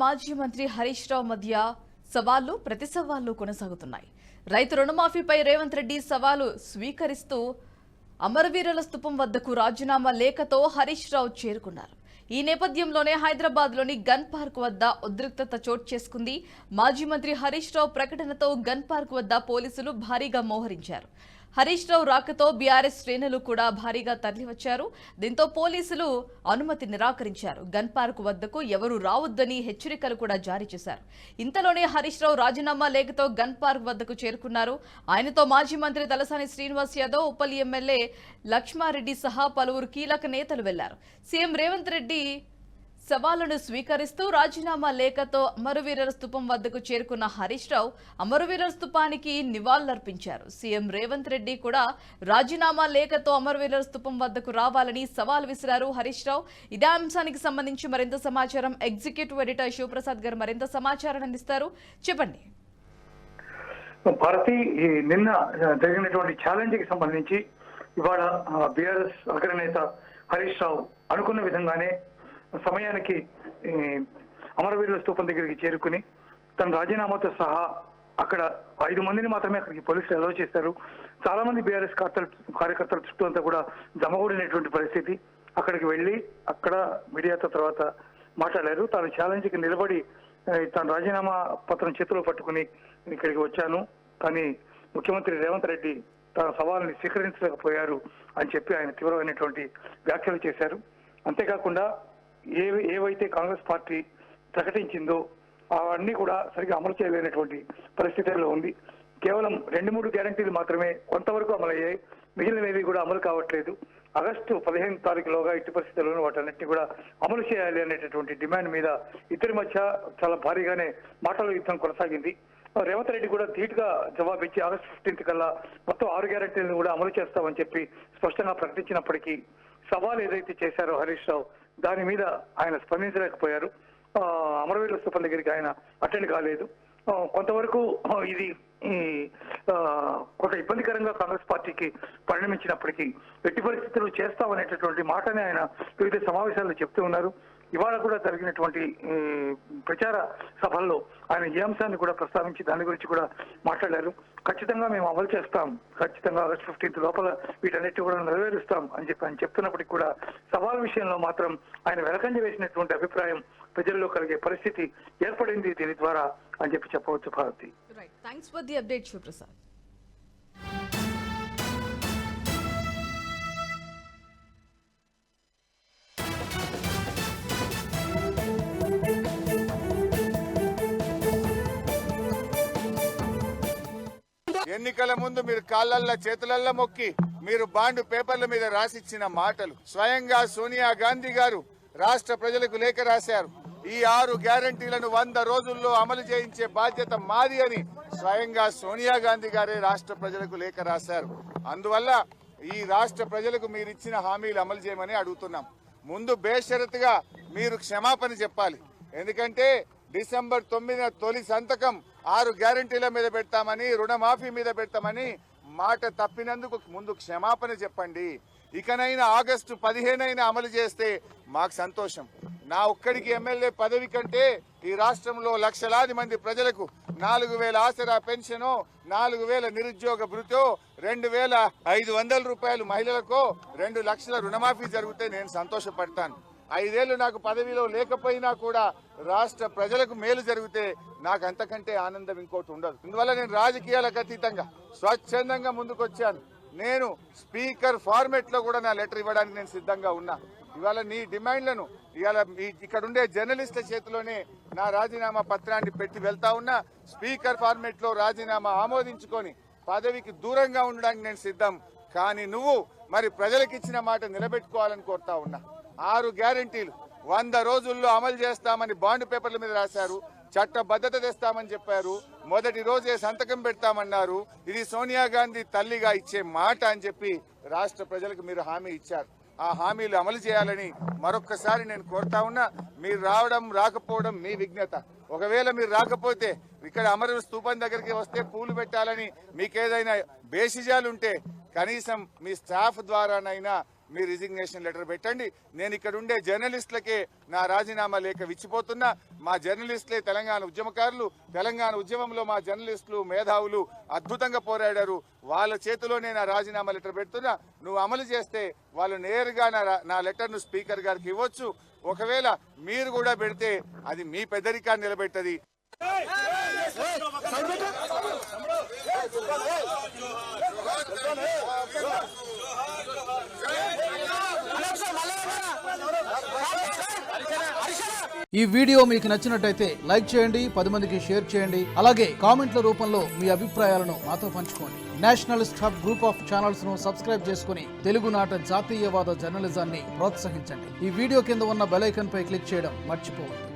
మాజీ మంత్రి హరీష్ రావు మధ్య సవాళ్లు ప్రతి సవాళ్లు కొనసాగుతున్నాయి. రైతు రుణమాఫీపై రేవంత్ రెడ్డి సవాలు స్వీకరిస్తూ అమరవీరుల స్తూపం వద్దకు రాజీనామా లేఖతో హరీష్ రావు చేరుకున్నారు. ఈ నేపథ్యంలోనే హైదరాబాద్లోని గన్ పార్క్ వద్ద ఉద్రిక్తత చోటు చేసుకుంది. మాజీ మంత్రి హరీష్ రావు ప్రకటనతో గన్ పార్క్ వద్ద పోలీసులు భారీగా మోహరించారు. హరీష్ రావు రాకతో బీఆర్ఎస్ శ్రేణులు కూడా భారీగా తరలివచ్చారు. దీంతో పోలీసులు అనుమతి నిరాకరించారు. గన్ పార్క్ వద్దకు ఎవరూ రావద్దని హెచ్చరికలు కూడా జారీ చేశారు. ఇంతలోనే హరీష్ రావు రాజీనామా లేఖతో గన్ పార్క్ వద్దకు చేరుకున్నారు. ఆయనతో మాజీ మంత్రి తలసాని శ్రీనివాస్ యాదవ్, ఉప్పల్ ఎమ్మెల్యే లక్ష్మారెడ్డి సహా పలువురు కీలక నేతలు వెళ్లారు. సీఎం రేవంత్ రెడ్డి సవాళ్లను స్వీకరిస్తూ రాజీనామా లేఖతో అమరవీరుల స్తూపం వద్దకు చేరుకున్న హరీష్ రావు అమరవీరుల స్తూపానికి నివాళులర్పించారు. సీఎం రేవంత్ రెడ్డి కూడా రాజీనామా లేఖతో అమరవీరుల స్తూపం వద్దకు రావాలని సవాల్ విసిరారు హరీష్ రావు. ఇదే అంశానికి సంబంధించి మరింత సమాచారం ఎగ్జిక్యూటివ్ ఎడిటర్ శివప్రసాద్ గారు మరింత సమాచారం అందిస్తారు. చెప్పండి భారతి. నిన్న జరిగినటువంటి ఛాలెంజ్ కి సంబంధించి ఇవాళ బీఆర్ఎస్ అగ్రనేత హరీష్ రావు అనుకున్న విధంగానే సమయానికి అమరవీరుల స్తూపం దగ్గరికి చేరుకుని తన రాజీనామాతో సహా అక్కడ 5 మందిని మాత్రమే అక్కడికి పోలీసులు అలౌ చేశారు. చాలా మంది బీఆర్ఎస్ కార్యకర్తల చుట్టూ అంతా కూడా జమగూడినటువంటి పరిస్థితి. అక్కడికి వెళ్లి అక్కడ మీడియాతో తర్వాత మాట్లాడారు. తాను ఛాలెంజ్ కి నిలబడి తన రాజీనామా పత్రం చేతిలో పట్టుకుని ఇక్కడికి వచ్చాను, కానీ ముఖ్యమంత్రి రేవంత్ రెడ్డి తన సవాల్ని స్వీకరించలేకపోయారు అని చెప్పి ఆయన తీవ్రమైనటువంటి వ్యాఖ్యలు చేశారు. అంతేకాకుండా ఏవైతే కాంగ్రెస్ పార్టీ ప్రకటించిందో అవన్నీ కూడా సరిగ్గా అమలు చేయలేనటువంటి పరిస్థితుల్లో ఉంది. కేవలం 2-3 గ్యారంటీలు మాత్రమే కొంతవరకు అమలయ్యాయి, మిగిలినవి కూడా అమలు కావట్లేదు. ఆగస్టు 15 తారీఖులోగా ఇట్టి పరిస్థితుల్లోనూ వాటన్నిటిని కూడా అమలు చేయాలి అనేటటువంటి డిమాండ్ మీద ఇద్దరి మధ్య చాలా భారీగానే మాటల యుద్ధం కొనసాగింది. రేవంత్ రెడ్డి కూడా ధీటుగా జవాబిచ్చి ఆగస్టు 15 కల్లా మొత్తం 6 గ్యారంటీలను కూడా అమలు చేస్తామని చెప్పి స్పష్టంగా ప్రకటించినప్పటికీ సవాల్ ఏదైతే చేశారో హరీష్ రావు దాని మీద ఆయన స్పందించలేకపోయారు. అమరవీరుల స్తూపం దగ్గరికి ఆయన అటెండ్ కాలేదు. కొంతవరకు ఇది కొంత ఇబ్బందికరంగా కాంగ్రెస్ పార్టీకి పరిణమించినప్పటికీ ఎట్టి పరిస్థితులు చేస్తామనేటటువంటి మాటనే ఆయన వివిధ సమావేశాల్లో చెప్తూ ఉన్నారు. ఇవాళ కూడా జరిగినటువంటి ప్రచార సభల్లో ఆయన ఈ అంశాన్ని కూడా ప్రస్తావించి దాని గురించి కూడా మాట్లాడారు. ఖచ్చితంగా మేము అమలు చేస్తాం, ఖచ్చితంగా ఆగస్టు 15 లోపల వీటన్నిటి కూడా నెరవేరుస్తాం అని చెప్పి ఆయన చెప్తున్నప్పటికీ కూడా సవాల్ విషయంలో మాత్రం ఆయన వెలకంజ వేసినటువంటి అభిప్రాయం ప్రజల్లో కలిగే పరిస్థితి ఏర్పడింది దీని ద్వారా అని చెప్పి చెప్పవచ్చు. Bharati, thanks for the update Shivaprasad. ఎన్నికల ముందు మీరు కాళ్ళల్లో చేతులల్లో మొక్కి మీరు బాండ్ పేపర్ల మీద రాసిచ్చిన మాటలు స్వయంగా సోనియా గాంధీ గారు రాష్ట్ర ప్రజలకు లేఖ రాశారు. ఈ 6 గ్యారంటీలను 100 రోజుల్లో అమలు చేయించే బాధ్యత మాది అని స్వయంగా సోనియా గాంధీ గారే రాష్ట్ర ప్రజలకు లేఖ రాశారు. అందువల్ల ఈ రాష్ట్ర ప్రజలకు మీరు ఇచ్చిన హామీలు అమలు చేయమని అడుగుతున్నాం. ముందు బేషరతుగా మీరు క్షమాపణ చెప్పాలి. ఎందుకంటే డిసెంబర్ 9న తొలి సంతకం 6 గ్యారంటీల మీద పెడతామని, రుణమాఫీ మీద పెడతామని మాట తప్పినందుకు ముందు క్షమాపణ చెప్పండి. ఇకనైనా ఆగస్టు 15 అమలు చేస్తే మాకు సంతోషం. నా ఒక్కడికి ఎమ్మెల్యే పదవి కంటే ఈ రాష్ట్రంలో లక్షలాది మంది ప్రజలకు 4000 ఆసరా పెన్షనో, 4000 నిరుద్యోగ భృతో, 2500 రూపాయలు మహిళలకో, 2 లక్షల రుణమాఫీ జరిగితే నేను సంతోషపడతాను. 5 ఏళ్లు నాకు పదవిలో లేకపోయినా కూడా రాష్ట్ర ప్రజలకు మేలు జరిగితే నాకు అంతకంటే ఆనందం ఇంకోటి ఉండదు. అందువల్ల నేను రాజకీయాలకు అతీతంగా స్వచ్ఛందంగా ముందుకొచ్చాను. నేను స్పీకర్ ఫార్మెట్ లో కూడా నా లెటర్ ఇవ్వడానికి నేను సిద్ధంగా ఉన్నా. ఇవాళ నీ డిమాండ్లను ఇవాళ ఇక్కడ ఉండే జర్నలిస్టుల చేతిలోనే నా రాజీనామా పత్రాన్ని పెట్టి వెళ్తా ఉన్నా. స్పీకర్ ఫార్మెట్ లో రాజీనామా ఆమోదించుకొని పదవికి దూరంగా ఉండడానికి నేను సిద్ధం. కానీ నువ్వు మరి ప్రజలకు ఇచ్చిన మాట నిలబెట్టుకోవాలని కోరుతా ఉన్నా. 6 గ్యారంటీలు 100 రోజుల్లో అమలు చేస్తామని బాండ్ పేపర్ల మీద రాశారు. చట్టబద్ధత తెస్తామని చెప్పారు. మొదటి రోజే సంతకం పెడతామన్నారు. ఇది సోనియా గాంధీ తల్లిగా ఇచ్చే మాట అని చెప్పి రాష్ట్ర ప్రజలకు మీరు హామీ ఇచ్చారు. ఆ హామీలు అమలు చేయాలని మరొక్కసారి నేను కోరుతా ఉన్నా. మీరు రావడం రాకపోవడం మీ విజ్ఞత. ఒకవేళ మీరు రాకపోతే ఇక్కడ అమరవీరుల స్తూపం దగ్గరికి వస్తే పూలు పెట్టాలని మీకేదైనా బేసిజాలుంటే కనీసం మీ స్టాఫ్ ద్వారానైనా మీ రిజిగ్నేషన్ లెటర్ పెట్టండి. నేను ఇక్కడ ఉండే జర్నలిస్టులకే నా రాజీనామా లేఖ విచ్చిపోతున్నా. మా జర్నలిస్టులే తెలంగాణ ఉద్యమకారులు. తెలంగాణ ఉద్యమంలో మా జర్నలిస్టులు మేధావులు అద్భుతంగా పోరాడారు. వాళ్ళ చేతిలోనే నా రాజీనామా లెటర్ పెడుతున్నా. నువ్వు అమలు చేస్తే వాళ్ళు నేరుగా నా లెటర్ను స్పీకర్ గారికి ఇవ్వచ్చు. ఒకవేళ మీరు కూడా పెడితే అది మీ పెద్దరికాన్ని నిలబెట్టది. ఈ వీడియో మీకు నచ్చినట్టయితే లైక్ చేయండి, 10 మందికి షేర్ చేయండి. అలాగే కామెంట్ల రూపంలో మీ అభిప్రాయాలను మాతో పంచుకోండి. Nationalist hub group of channels ను సబ్స్క్రైబ్ చేసుకుని తెలుగునాట జాతీయవాద జర్నలిజాన్ని ప్రోత్సహించండి. ఈ వీడియో కింద ఉన్న బెల్ ఐకాన్ పై క్లిక్ చేయడం మర్చిపోవద్దు.